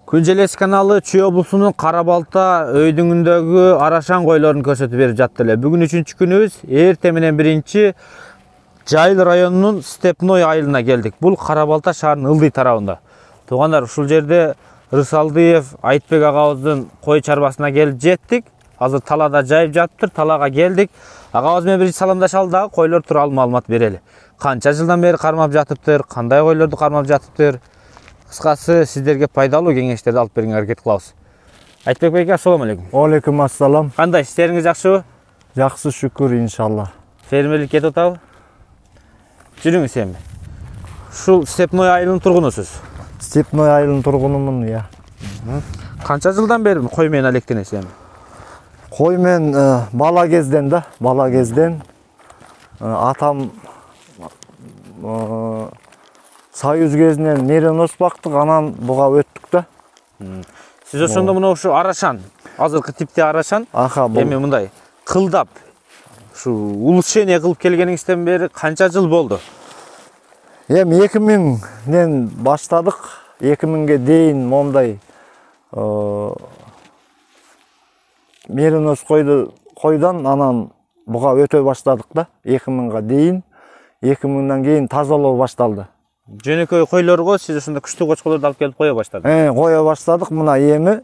Күнжелес каналы Чүй облусунун Кара-Балта өйдүңүндөгү арашан койлорун көрсөтүп берип жатты эле. Бүгүн 3-чү күнүбүз, эртең менен 1-чи Жайыл районунун Степной айылына келдик. Бул Кара-Балта шаарынын ылдый тарабында. Туугандар, ушул жерде Рысалдыев Айтбек агабыздын кой чарбасына келип жеттик. Азыр талаада жайып жатыптыр, талаага келдик. Агабыз менен биринчи саламдашалы дагы койлор тууралуу маалымат берели. Канча жылдан бери кармап жатыптыр, кандай койлорду кармап жатыптыр? Кыскасы сиздерге пайдалуу кеңештерди алып берүүгө аракет кылабыз. Айтбек байке, ассаламу алейкум. Алейкум ассалам. Кандай, иштериңиз жакшыбы? Жакшы, шүкүр, иншалла. Фермерлик кетип атабы? Жүрүңүз эми. Ушул Степной айылынын тургунусуз. Степной айылынын тургунумун, я. Канча жылдан бери кой менен алектенесиз эми? Кой мен бала кезден да, бала кезден атам Союз кезинен меренос бактык, анан буга өттүк да. Сиз ошондо мына ушу арашан, азыркы типте арашан, эми мындай кылдап, ушу улучшение кылып келгениңизден бери канча жыл болду? Эми 2000ден баштадык, 2000ге дейин мондай меренос койдон анан буга өтө баштадык да, 2000га дейин. 2000дан кийин тазалоо башталды. Жөнөкөй койлорго сиз ошондо күчтүү кочкорлорду алып келип кое баштадыңыз. Кое баштадык. Мына эми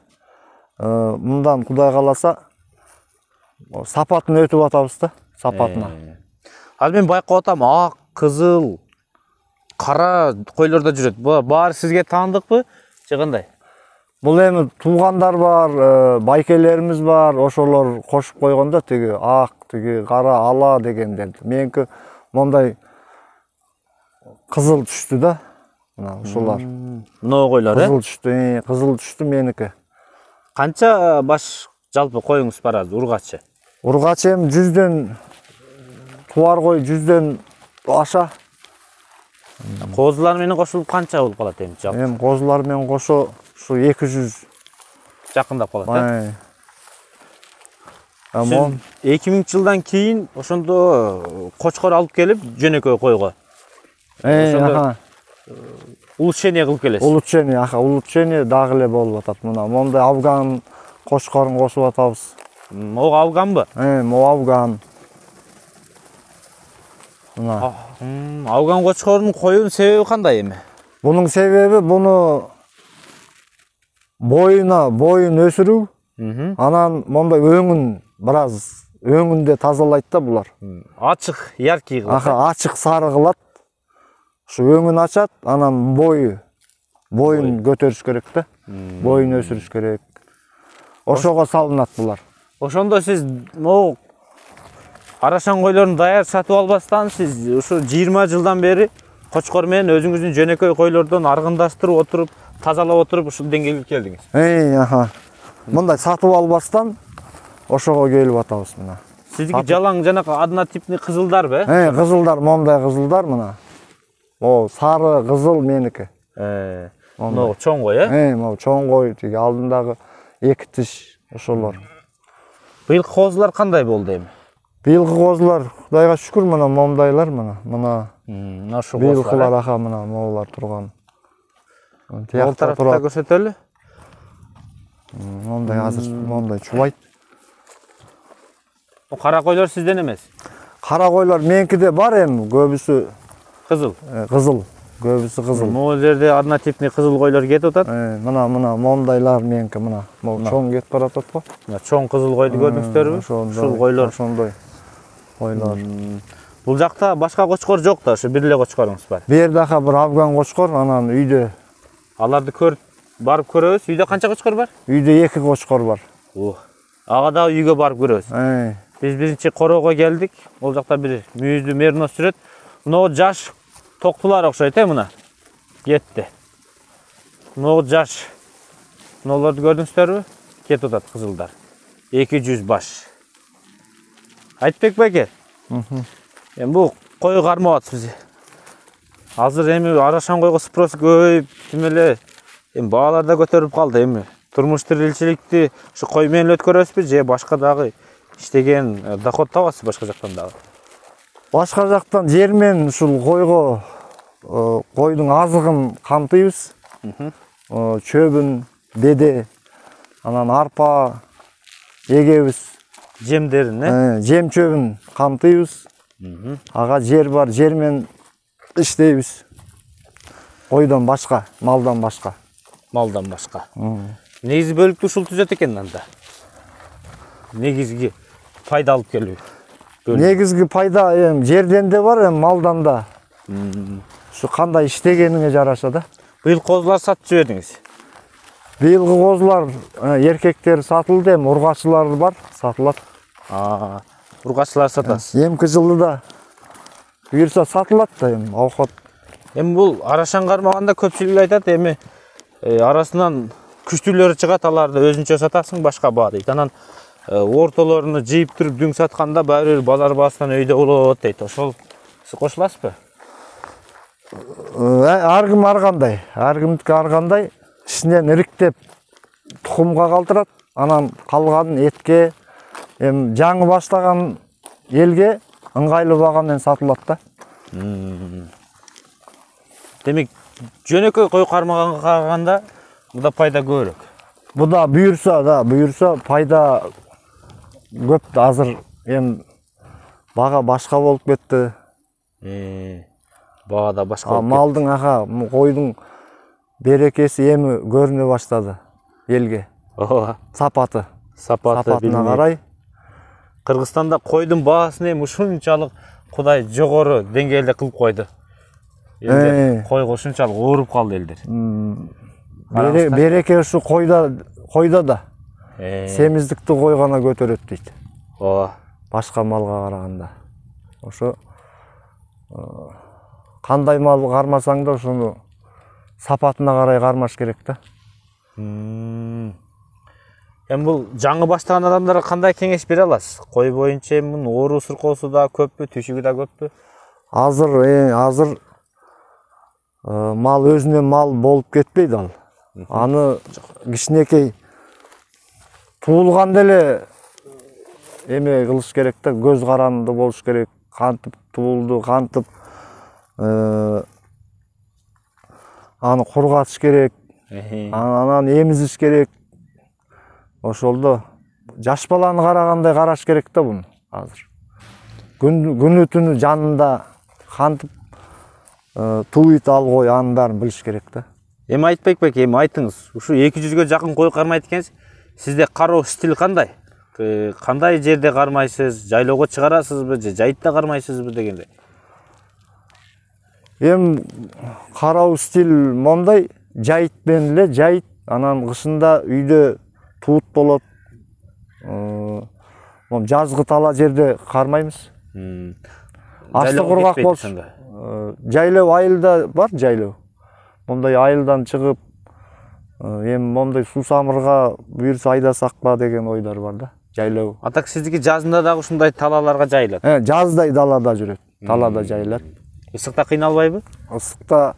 мындан Кудай кааласа сапатын өтүп атабыз да, сапатына. Азыр мен байкап атам, ак, кызыл, кара койлор да жүрөт. Баары сизге таандыкпы же кандай? Бул эми туугандар бар, байкелерimiz бар, ошолор кошуп койгондо тиги ак, тиги кара, ала дегендерди. Меники мондай кызыл түштү да. Мына ушулар. Мына койлор, кызыл түштү, кызыл түштү меники. Канча баш жалпы коюңуз бар азыр ургачы? Ургачы эми 100дөн туар кой 100дөн аша. Козулар менен кошулуп канча болуп калат эми жалпы? Эми козулар менен кошо ушу 200 жакындап калат, э? 2000-жылдан кийин ошондо кочкор алып келип жөнөкөй койго. Ошондо улучшение кылып келесиз. Улучшение дагы эле болуп атат. Мына мондай афган кочкорун косуп атабыз. Могу афганбы? Могу афган. Мына. Афган кочкорунун коюунун себеби кандай эми? Бунун себеби буну боюн өсүрүү. Анан мондай өңүн бираз өңүндө тазалайт да булар. Ачык, яркий кылат. Ачык сары кылат. Ушу өңүн ачат, анан боюн көтөрүш керек да. Боюн өсүрүш керек. Ошого салынат булар. Ошондо сиз могу арашан койлорун даяр сатып албастан сиз ушу 20 жылдан бери кочкор менен өзүңүздүн жөнөкөй койлордон аргындаштырып отуруп, тазалап отуруп ушул деңгээлге келдиңиз. Мындай сатып албастан ошого келип атабыз мына. Сиздики жалаң жанакы однотипный кызылдарбы? Кызылдар, мондай кызылдар мына. Могу сары кызыл меники. Могу чоң кой, э? Могу чоң кой, тиги алдындагы 2 тиш ошолор. Быйылкы козулар кандай болду эми? Быйылкы козулар Кудайга шүкүр, мына мондайлар мына. Мына ушул быйылкылар мына могулар турган. Бул тарапта көрсөтөлү. Мондай азыр мондай чубайт. Кара койлор сизден эмес? Кара койлор меникиде бар эми, көбүсү кызыл. Көбүсү кызыл. Могу жерде однотипный кызыл койлор кетип атат. Мына мондайлар меники мына. Могу чоң кетип баратат го. Мына чоң кызыл койду көрдүңүздөрбү? Ушул койлор. Ошондой койлор. Бул жакта башка кочкор жок да, ошо бир эле кочкоруңуз бар. Бир дака бир афган кочкор, анан үйдө. Аларды барып көрөбүз. Үйдө канча кочкор бар? Үйдө 2 кочкор бар. Ага да үйгө барып көрөбүз. Биз биринчи короого келдик. Ол жакта бир мүйүздүү меринос жүрөт. Мына жаш токтулар окшойт, мына. Кетти. Мына жаш. Мыналарды көрдүңүздөрбү? Кетип атат кызылдар. 200 баш. Айтбек байке. Эми бул кой кармап атабыз. Азыр эми арашан койго спрос көбөйүп, тим эле эми баалар да көтөрүлүп калды. Эми турмуш тиричиликти ушу кой менен өткөрөсүзбү же башка дагы иштеген доход табасыз башка жактан дагы? Башка жактан жер менен ушул койго койдун азыгын камтыйбыз. Чөбүн, беде, анан арпа эгебиз. Жемдерин, жем чөбүн камтыйбыз. Ага жер бар, жер менен иштейбиз. Койдон башка, малдан башка. Малдан башка. Негизи бөлүктүү ушул түзөт экен анда. Негизги пайда алып келүү. Негизги пайда жерден де бар, малдан да. Ушу кандай иштегениңе жараша да. Быйыл козулар сатып жибердиңиз? Быйылгы козулар эркектер сатылды, ургачылар бар, сатылат. Ургачылар сатасыз. Эмки жылы да буюрса сатылат да оокат. Эми бул арашан кармаганда көпчүлүк айтат, эми арасынан күчтүүлөрү чыгат, аларды өзүнчө сатасың башка баа дейт. Анан ортолоруну жыйып туруп дүң сатканда баары бир базар баасынан өйдө болот дейт. Ошол сиз кошуласызбы? Ар ким ар кандай, ар кимдики ар кандай, ичинен ириктеп тукумга калтырат, анан калганын этке, жаңы баштаган элге ыңгайлуу бага менен сатылат да. Демек, жөнөкөй кой кармаганга караганда буда пайда көбүрөөк. Буда буюрса пайда көп. Азыр бага башка болуп кетти. Бага да башка болуп кетти. Малдын койдун берекеси эми көрүнө баштады элге. Сапатына карай. Кыргызстанда койдун баасын эми ушунчалык Кудай жогору деңгээлде кылып койду. Койго ушунчалык ооруп калды элдер. Береке ушу койдо да. Семиздикти кой гана көтөрөт дейт. Башка малга караганда. Ошо кандай мал кармасаң да ошону сапатына карай кармаш керек да. Эми бул жаңы баштаган адамдарга кандай кеңеш бере аласыз? Кой боюнча мунун оору суркоосу да көппү, түшүгү да көппү? Азыр мал өзүнөн мал болуп кетпейт ал. Аны кичинекей туулганда эле эме кылыш керек да, көз каранды болуш керек. Кантип туулду, кантип аны кургатыш керек, анан эмизиш керек. Ошолдо жаш баланы карагандай караш керек да буну азыр. Күнү түнү жанында кантип туйт ал кой, анын баарын билиш керек да. Эми Айтбек бек, эми айтыңыз, ушу 200ге жакын кой кармайт экенсиз. Сизде кароо стил кандай? Кандай жерде кармайсыз? Жайлоого чыгарасызбы же жайытта кармайсызбы дегендей? Кароо стил мондай, жайыт менен эле жайыт, анан кышында үйдө туут болот. Жазгы тала жерде кармайбыз. Асты кургак болсун. Жайлоо айылда бар, жайлоо. Мондай айылдан чыгып, мондай суусамырга буюрса айдасак ба деген ойдор бар да. Жайлоо. Атак сиздики жазында дагы ушундай талаларга жайылат. Жаздай далада жүрөт. Талада жайылат. Ысыкта кыйналбайбы? Ысыкта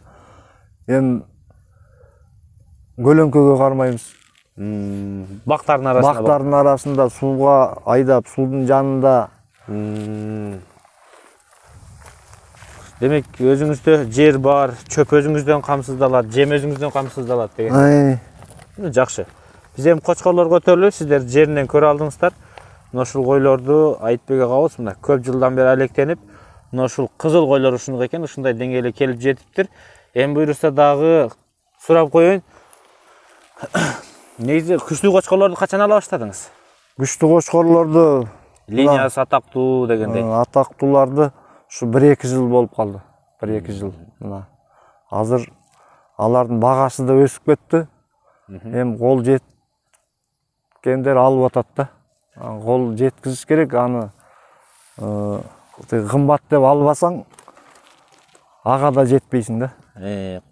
көлөңкөгө кармайбыз. Бактардын арасында сууга айдап, суудун жанында. Демек, өзүңүздө жер бар, чөп өзүңүздөн камсыздалат, жем өзүңүздөн камсыздалат деген. Жакшы. Биз эми кочкорлор көтөрүлүп, сиздер жеринен көрө алдыңыздар. Мына ушул койлорду Айтбек агабыз мына көп жылдан бери алектенип, мына ушул кызыл койлор ушундук экен, ушундай деңгээлге келип жетиптир. Эми буйруса дагы сурап коеюн. Негизи күчтүү кочкорлорду качан ала баштадыңыз? Күчтүү кочкорлорду линиясы атактуу дегендей. Атактууларды ушу 1-2 жыл болуп калды. 1-2 жыл. Мына азыр алардын багасы да өсүп кетти. Эми кол жеткендер алып атат да. Кол жеткизиш керек, аны кымбат деп албасаң ага да жетпейсиң да.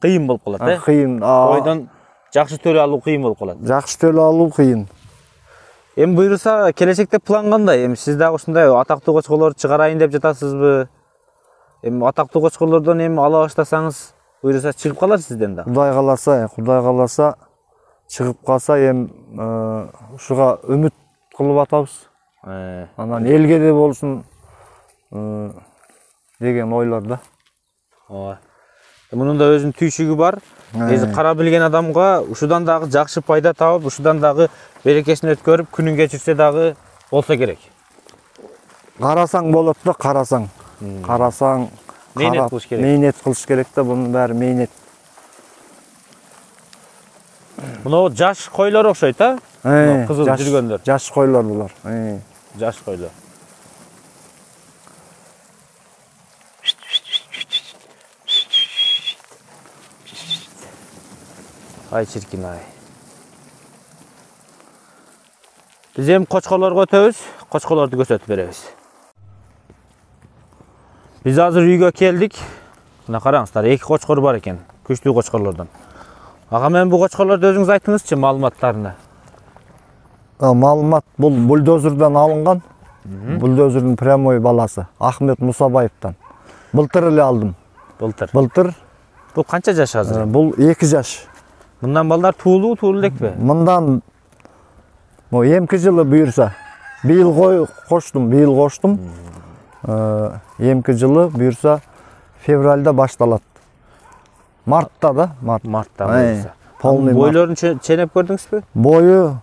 Кыйын болуп калат, Кыйын. Койдон жакшы төлө алуу кыйын болуп калат. Жакшы төлө алуу кыйын. Эми буйруса келечекте план кандай? Эми сиз дагы ушундай атактуу кочкорлорду чыгарайын деп жатасызбы? Эми атактуу кочкорлордон эми ала баштасаңыз, буйруса чыгып калар сизден да. Кудай кааласа чыгып калса эми ушуга үмүт кылып атабыз. Анан элге де болсун деген ойлор да. Ооба. Мунун да өзүнүн түйшүгү бар. Эзи кара билген адамга ушудан дагы жакшы пайда табып, ушудан дагы берекесин өткөрүп, күнүн кечирсе дагы болсо керек. Карасаң болот да, карасаң. Карасаң, Мейнет кылыш керек. Мейнет кылыш керек да, бунун баары мейнет. Мына жаш койлор окшойт, а? Кызыл жүргөндөр. Жаш койлор булар. Жаш койлор. Ай чиркин ай. Биз эми кочкорлорго өтөбүз, кочкорлорду көрсөтүп беребиз. Биз азыр үйгө келдик. Мына караңыздар, эки кочкор бар экен, күчтүү кочкорлордон. Ага мен бу кочкорлорду өзүңүз айтыңызчы маалыматтарына. Маалымат бул бульдозерден алынган. Бульдозердин прямой баласы Ахмет Мусабаевтан. Былтыр эле алдым. Былтыр. Бул канча жаш азыр? Бул 2 жаш. Мындан балдар туулуу элекпи? Мындан эмки жылы буйрса. Быйыл коштум. Эмки жылы буйрса февралда башталат. Мартта да, Мартта буйрса. Полный бойлорун ченеп көрдүңүзбү? Бою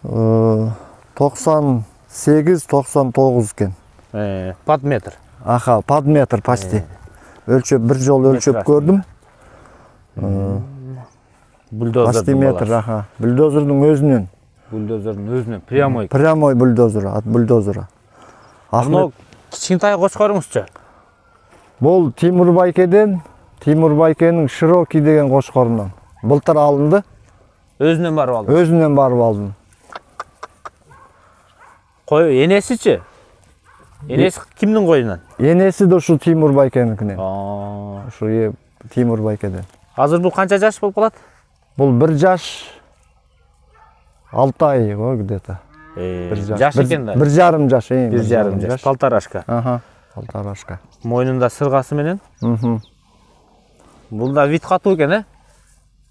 98-99 экен. Под метр. Аха, под метр почти. Өлчөп бир жолу өлчөп көрдүм. Почти метр, аха. Бульдозердин өзүнөн. Прямой бульдозер, от бульдозера. Ахмет кичинтай кочкоруңузчу? Бул Тимур Байкенин Широкий деген кочкорунан. Былтыр алынды. Өзүнөн барып алдым. Кой энесичи? Энеси кимдин коюнан? Энеси да ушу Тимур Байкеникинен. Ушу Тимур Байкеден. Азыр бул канча жаш болуп калат? Бул 1 жаш 6 ай где-то. Жаш экен да. 1,5 жаш. 1,5 жаш. Полторашка. Аха, полторашка. Мойнунда сыргасы менен. Бул да вид катуу экен, э?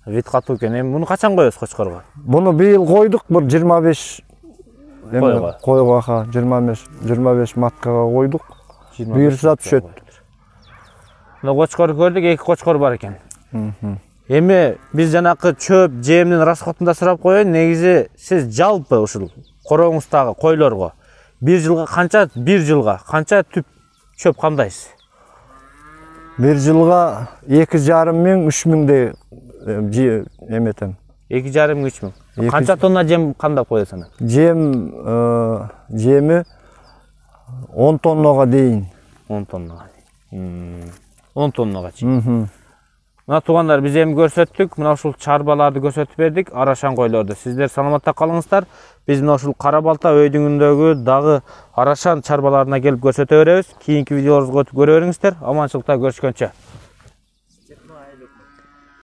Вид катуу экен. Эми муну качан коебуз кочкорго? Буну быйыл койдук, бир 25 койго. Аха, 25 маткага койдук. Буйрса түшөт. Мына кочкор көрдүк, 2 кочкор бар экен. Эми биз жанакы чөп, жемдин расходун да сурап коеюн. Негизи сиз жалпы ушул корооңуздагы койлорго бир жылга канча түп чөп камдайсыз? 1 жылга 2,5 миң 3 миңдей эметем. 2,5 3 миң. Канча тонна жем камдап коесуң? Жеми 10 тоннага дейин. 10 тоннага. 10 тоннага чейин. Мына туугандар, биз эми көрсөттүк, мына ушул чарбаларды көрсөтүп бердик, арашан койлорду. Сиздер саламатта калыңыздар. Биз мына ушул Кара Балта өйдүңүндөгү дагы арашан чарбаларына келип көрсөтө беребиз. Кийинки видеолорубузга өтүп көрө бериңиздер. Аманчылыкта көрүшкөнчө.